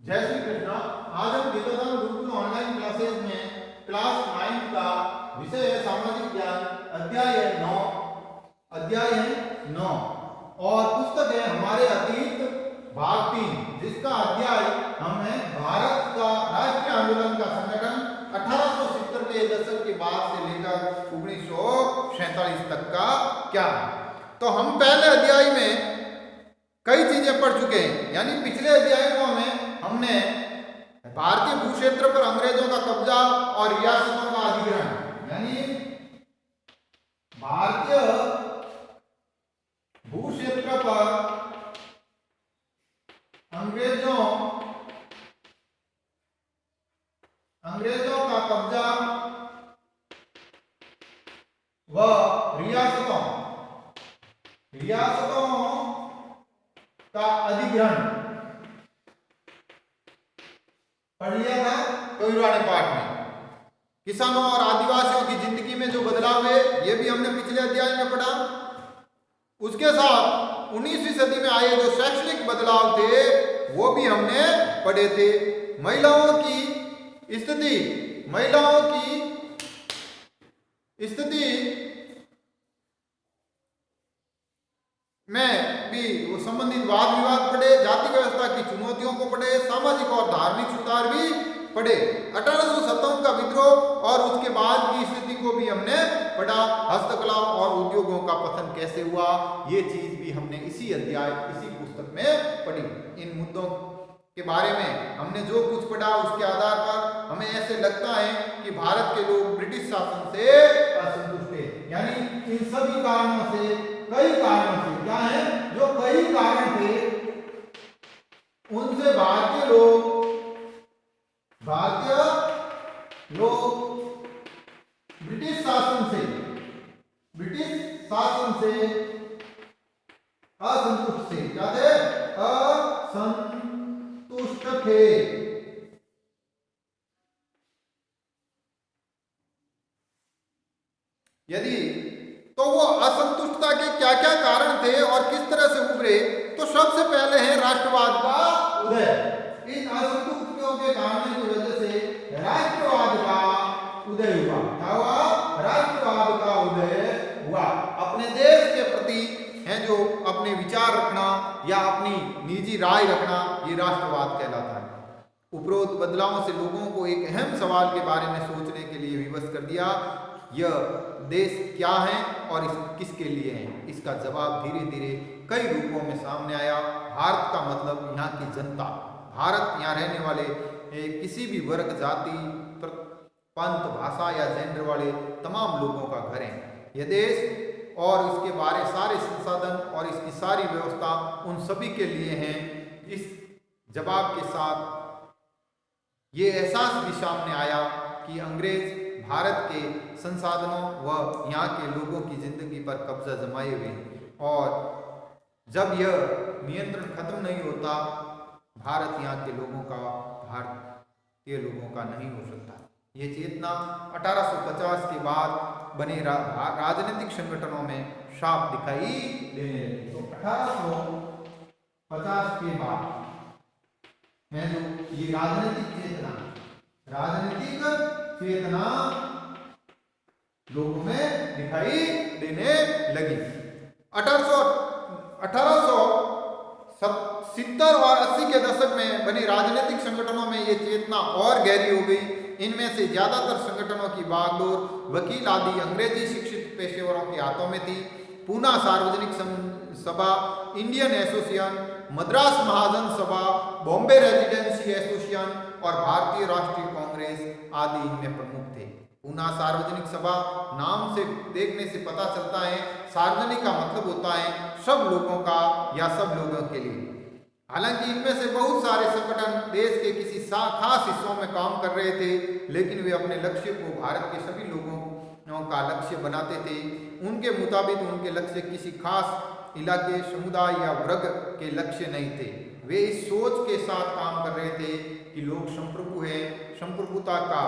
जय श्री कृष्ण। आज हम गीताधाम गुरुकुल ऑनलाइन क्लासेस में क्लास 9 का विषय है सामाजिक ज्ञान, अध्याय 9 और पुस्तक है हमारे अतीत भाग 3, जिसका अध्याय हम है भारत का राष्ट्रीय आंदोलन का संगठन 1870 के दशक के बाद से लेकर 1947 तक का क्या है। तो हम पहले अध्याय में कई चीजें पढ़ चुके हैं, यानी पिछले अध्याय में हमने भारतीय भूक्षेत्र पर अंग्रेजों का कब्जा और रियासतों का अधिग्रहण, यानी भारतीय भूक्षेत्र पर अंग्रेजों का कब्जा व रियासतों का अधिग्रहण पढ़ लिया था कविवाणी पाठ में। किसानों और आदिवासियों की जिंदगी में जो बदलाव है ये भी हमने पिछले अध्याय में पढ़ा। उसके साथ 19वीं सदी में आए जो शैक्षणिक बदलाव थे वो भी हमने पढ़े थे। महिलाओं की स्थिति में भी वो संबंधित वाद विवाद पढ़े, जाति व्यवस्था की चुनौतियों को पढ़े, सामाजिक और धार्मिक सुधार भी पढ़े। 1857 का विद्रोह और उसके बाद की स्थिति को भी हमने पढ़ा। हस्तकला और उद्योगों का पतन कैसे हुआ, ये चीज भी हमने इसी पुस्तक में पढ़ी। इन मुद्दों के बारे में हमने जो कुछ पढ़ा उसके आधार पर हमें ऐसे लगता है कि भारत के लोग ब्रिटिश शासन से असंतुष्ट थे, यानी इन सभी कारणों से, कई कारणों से, क्या है जो कई कारण थे उनसे भारतीय लोग ब्रिटिश शासन से असंतुष्ट थे। क्या थे? असंतुष्ट थे। यदि तो वो असंतुष्टता के क्या क्या कारण थे और किस तरह से उभरे, तो सबसे पहले है राष्ट्रवाद का उदय। इन असंतुष्टियों के कारण की वजह से राष्ट्रवाद का उदय हुआ। क्या हुआ? राष्ट्रवाद का उदय हुआ। अपने देश के प्रति है जो अपने विचार रखना या अपनी निजी राय रखना, ये राष्ट्रवाद कहलाता है। उपरोक्त बदलावों से लोगों को एक अहम सवाल के बारे में सोचने के लिए विवश कर दिया, यह देश क्या है और किसके लिए है। इसका जवाब धीरे धीरे कई रूपों में सामने आया। भारत का मतलब यहाँ की जनता, भारत यहाँ रहने वाले किसी भी वर्ग, जाति, पंथ, भाषा या जेंडर वाले तमाम लोगों का घर है। यह देश और इसके बारे सारे संसाधन और इसकी सारी व्यवस्था उन सभी के लिए है। इस जवाब के साथ ये एहसास भी सामने आया कि अंग्रेज भारत के संसाधनों व यहाँ के लोगों की जिंदगी पर कब्जा जमाए हुए, और जब यह नियंत्रण खत्म नहीं होता, भारत यहाँ के लोगों का भारतीय लोगों का नहीं हो सकता। ये चेतना 1850 के बाद बने राजनीतिक संगठनों में साफ दिखाई देने लगी। तो 1850 के बाद है जो ये राजनीतिक चेतना लोगों में दिखाई देने लगी। 1870 और 80 के दशक में बने राजनीतिक संगठनों में ये चेतना और गहरी हो गई। इनमें से ज्यादातर संगठनों की बागडोर वकील आदि अंग्रेजी शिक्षित पेशेवरों के हाथों में थी। पूना सार्वजनिक सभा, इंडियन एसोसिएशन, मद्रास महाजन सभा, बॉम्बे रेजिडेंसी एसोसिएशन और भारतीय राष्ट्रीय कांग्रेस आदि इनमें प्रमुख थे। पूना सार्वजनिक सभा नाम से देखने से पता चलता है, सार्वजनिक का मतलब होता है सब लोगों का या सब लोगों के लिए। हालांकि इनमें से बहुत सारे संगठन देश के किसी खास हिस्सों में काम कर रहे थे, लेकिन वे अपने लक्ष्य को भारत के सभी लोगों का लक्ष्य बनाते थे। उनके मुताबिक उनके लक्ष्य किसी खास इलाके, समुदाय या वर्ग के लक्ष्य नहीं थे। वे इस सोच के साथ काम कर रहे थे कि लोग संप्रभु हैं। संप्रभुता का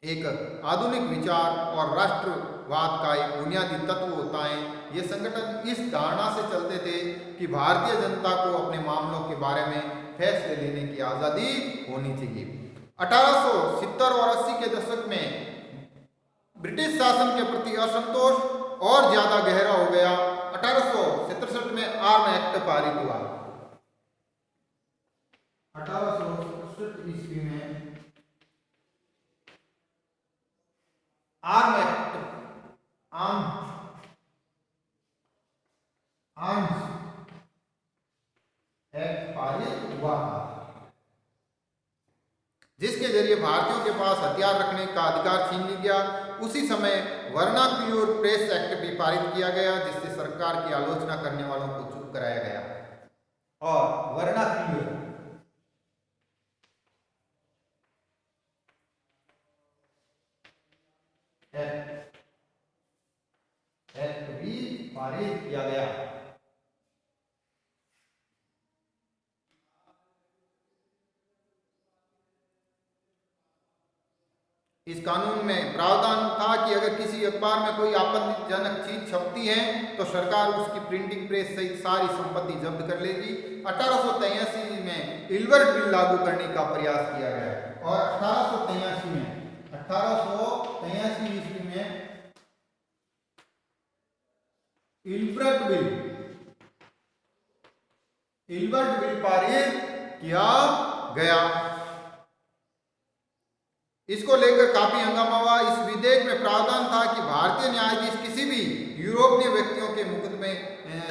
एक आधुनिक विचार और राष्ट्रवाद का एक बुनियादी तत्व होता है। ये संगठन इस धारणा से चलते थे कि भारतीय जनता को अपने मामलों के बारे में फैसले लेने की आज़ादी होनी चाहिए। 1870 और 80 के दशक में ब्रिटिश शासन के प्रति असंतोष और ज्यादा गहरा हो गया। 1867 में आर्म एक्ट पारित हुआ। 1867 ईस्वी में आर्म एक्ट पारित हुआ, जिसके जरिए भारतीयों के पास हथियार रखने का अधिकार छीन लिया गया। उसी समय वर्नाक्युलर प्रेस एक्ट भी पारित किया गया, जिससे सरकार की आलोचना करने वालों को चुप कराया गया। और वर्नाक्युलर एक्ट भी पारित किया गया। इस कानून में प्रावधान था कि अगर किसी अखबार में कोई आपत्तिजनक चीज छपती है तो सरकार उसकी प्रिंटिंग प्रेस सहित सारी संपत्ति जब्त कर लेगी। 1883 में इल्बर्ट बिल लागू करने का प्रयास किया गया और 1883 ईस्वी में इल्बर्ट बिल पारित किया गया। इसको लेकर काफी हंगामा हुआ। इस विधेयक में प्रावधान था कि भारतीय न्यायाधीश किसी भी यूरोपीय व्यक्तियों के मुकदमे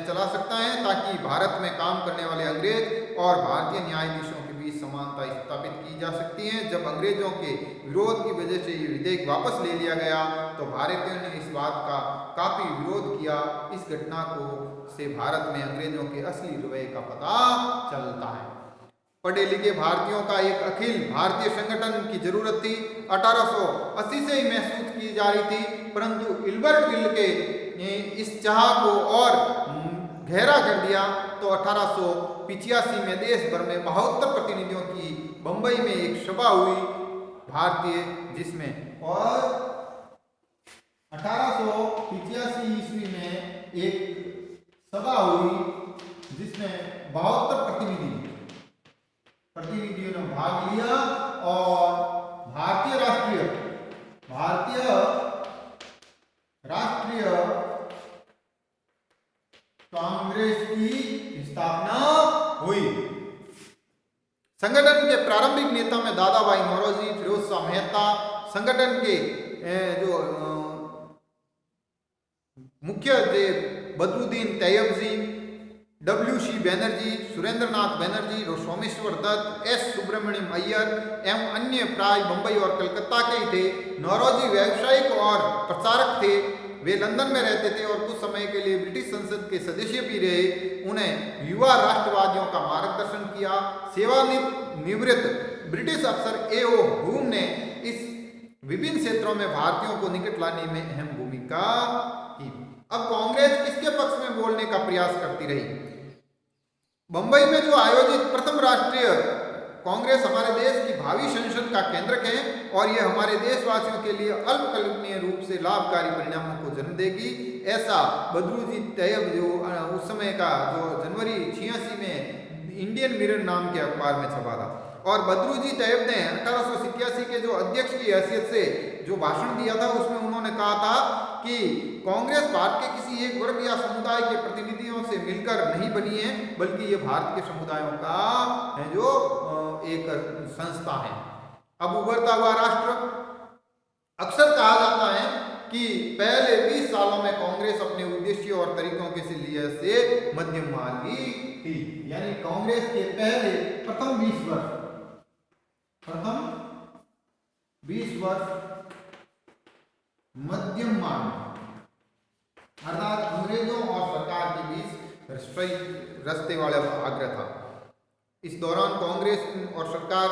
चला सकता है, ताकि भारत में काम करने वाले अंग्रेज और भारतीय न्यायाधीशों के बीच समानता स्थापित की जा सकती है। जब अंग्रेजों के विरोध की वजह से ये विधेयक वापस ले लिया गया तो भारतीयों ने इस बात का काफी विरोध किया। इस घटना से भारत में अंग्रेजों के असली रवैये का पता चलता है। पढ़े लिखे भारतीयों का एक अखिल भारतीय संगठन की जरूरत थी। 1880 से ही महसूस की जा रही थी, परंतु इल्बर्ट बिल के इस चाह को और गहरा कर दिया तो 1885 में देश भर में 72 प्रतिनिधियों की बंबई में एक सभा हुई भारतीय, जिसमें और 1885 ईस्वी में एक सभा हुई जिसमें 72 प्रतिनिधियों ने भाग लिया और भारतीय राष्ट्रीय कांग्रेस की स्थापना हुई। संगठन के प्रारंभिक नेता में दादा भाई नौरोजी, फिरोज शाह मेहता, संगठन के जो मुख्य थे बदरुद्दीन तैयबजी, WC बैनर्जी, सुरेंद्रनाथ बैनर्जी, सोमेश्वर दत्त, S सुब्रमण्यम अय्यर एवं अन्य प्राय मुंबई और कलकत्ता के ही थे। नौरोजी व्यावसायिक और प्रचारक थे। वे लंदन में रहते थे और कुछ समय के लिए ब्रिटिश संसद के सदस्य भी रहे। उन्हें युवा राष्ट्रवादियों का मार्गदर्शन किया। सेवानिवृत्त ब्रिटिश अफसर A.O. हुम ने इस विभिन्न क्षेत्रों में भारतीयों को निकट लाने में अहम भूमिका की। अब कांग्रेस किसके पक्ष में बोलने का प्रयास करती रही? बंबई में जो आयोजित प्रथम राष्ट्रीय कांग्रेस हमारे देश की भावी संसद का केंद्रक है और यह हमारे देशवासियों के लिए अल्पकल्पनीय रूप से लाभकारी परिणामों को जन्म देगी, ऐसा बदरुद्दीन तैयब जो उस समय का जो जनवरी 86 में इंडियन मिरर नाम के अखबार में छपा था। और बदरुद्दीन तैयब ने 1887 के जो अध्यक्ष की हैसियत से जो भाषण दिया था उसमें उन्होंने कहा था कि कांग्रेस भारत के किसी एक वर्ग या समुदाय के प्रतिनिधियों से मिलकर नहीं बनी है, बल्कि ये भारत के समुदायों का है जो एक संस्था है। अब उभरता हुआ राष्ट्र, अक्सर कहा जाता है कि पहले 20 सालों में कांग्रेस अपने उद्देश्यों और तरीकों के लिए से मध्यम मार्गी थी। यानी कांग्रेस के पहले प्रथम 20 वर्ष मध्यम मार्ग, अर्थात अंग्रेजों और सरकार के बीच रास्ते वाला आग्रह था। इस दौरान कांग्रेस और सरकार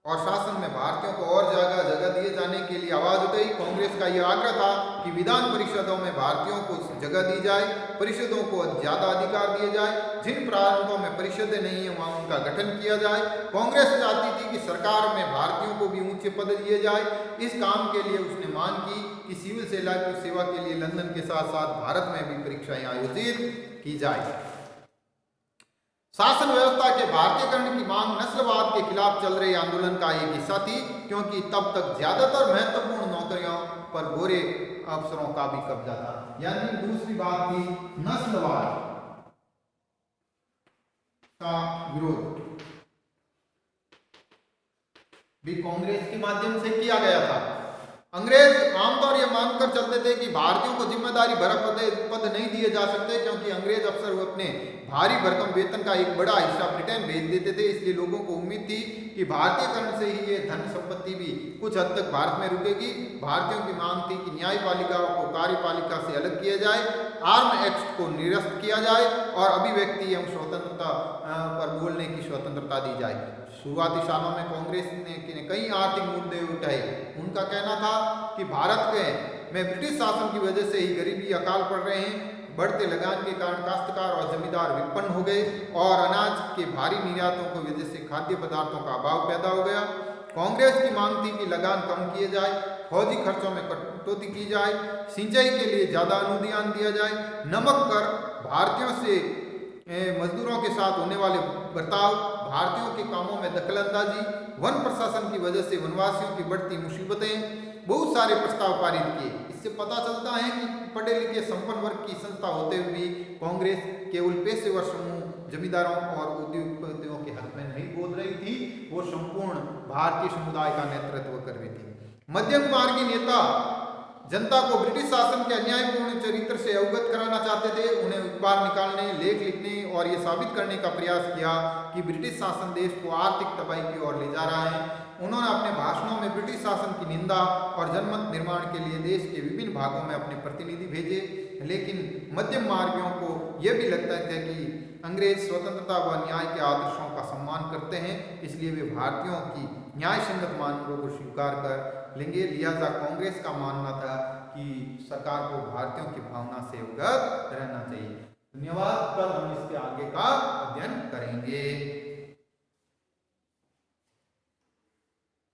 और शासन में भारतीयों को और जगह दिए जाने के लिए आवाज उठाई। कांग्रेस का यह आग्रह था कि विधान परिषदों में भारतीयों को जगह दी जाए, परिषदों को ज्यादा अधिकार दिए जाए, जिन प्रांतों में परिषदें नहीं है वहां उनका गठन किया जाए। कांग्रेस चाहती थी कि सरकार में भारतीयों को भी ऊंचे पद दिए जाए। इस काम के लिए उसने मांग की कि सिविल सेवा की सेवा के लिए लंदन के साथ साथ भारत में भी परीक्षाएं आयोजित की जाए। शासन व्यवस्था के भारतीयकरण की मांग नस्लवाद के खिलाफ चल रहे आंदोलन का एक हिस्सा थी, क्योंकि तब तक ज्यादातर महत्वपूर्ण नौकरियों पर गोरे अफसरों का भी कब्जा था। यानी दूसरी बात थी नस्लवाद का विरोध भी कांग्रेस के माध्यम से किया गया था। अंग्रेज आमतौर ये मानकर चलते थे कि भारतीयों को जिम्मेदारी भरा पद नहीं दिए जा सकते, क्योंकि अंग्रेज अफसर अपने भारी भरकम वेतन का एक बड़ा हिस्सा ब्रिटेन भेज देते थे। इसलिए लोगों को उम्मीद थी कि भारतीयकरण से ही ये धन संपत्ति भी कुछ हद तक भारत में रुकेगी। भारतीयों की मांग थी कि न्यायपालिका को कार्यपालिका से अलग किया जाए, आर्म एक्ट को निरस्त किया जाए और अभिव्यक्ति एवं स्वतंत्रता पर बोलने की स्वतंत्रता दी जाए। शुरुआती सालों में कांग्रेस ने कई आर्थिक मुद्दे उठाए। उनका कहना था कि भारत में ब्रिटिश शासन की वजह से ही गरीबी, अकाल पड़ रहे हैं, बढ़ते लगान के कारण काश्तकार और जमींदार विपन्न हो गए और अनाज के भारी निर्यातों की वजह से खाद्य पदार्थों का अभाव पैदा हो गया। कांग्रेस की मांग थी कि लगान कम किए जाए, फौजी खर्चों में कटौती की जाए, सिंचाई के लिए ज़्यादा अनुदान दिया जाए, नमक कर, भारतीयों से मजदूरों के साथ होने वाले बर्ताव, भारतीयों के कामों में दखलंदाजी, वन प्रशासन की वजह से वनवासियों की बढ़ती मुसीबतें, बहुत सारे प्रस्ताव पारित किए। इससे पता चलता है कि पढ़े लिखे संपन्न वर्ग की संस्था होते हुए भी कांग्रेस केवल पेशेवर समूह, जमींदारों और उद्योगपतियों के हक में नहीं बोल रही थी, वो संपूर्ण भारतीय समुदाय का नेतृत्व कर रही थी। मध्यम मार्गी नेता जनता को ब्रिटिश शासन के अन्यायपूर्ण चरित्र से अवगत कराना चाहते थे। उन्हें अखबार निकालने, लेख लिखने और ये साबित करने का प्रयास किया कि ब्रिटिश शासन देश को आर्थिक तबाही की ओर ले जा रहा है। उन्होंने अपने भाषणों में ब्रिटिश शासन की निंदा और जनमत निर्माण के लिए देश के विभिन्न भागों में अपने प्रतिनिधि भेजे। लेकिन मध्यम मार्गियों को यह भी लगता है कि अंग्रेज स्वतंत्रता व न्याय के आदर्शों का सम्मान करते हैं, इसलिए वे भारतीयों की न्याय संगत मांगों को स्वीकार कर लेंगे। लिहाजा कांग्रेस का मानना था कि सरकार को भारतीयों की भावना से अवगत रहना चाहिए। धन्यवाद। कल हम इसके आगे का अध्ययन करेंगे।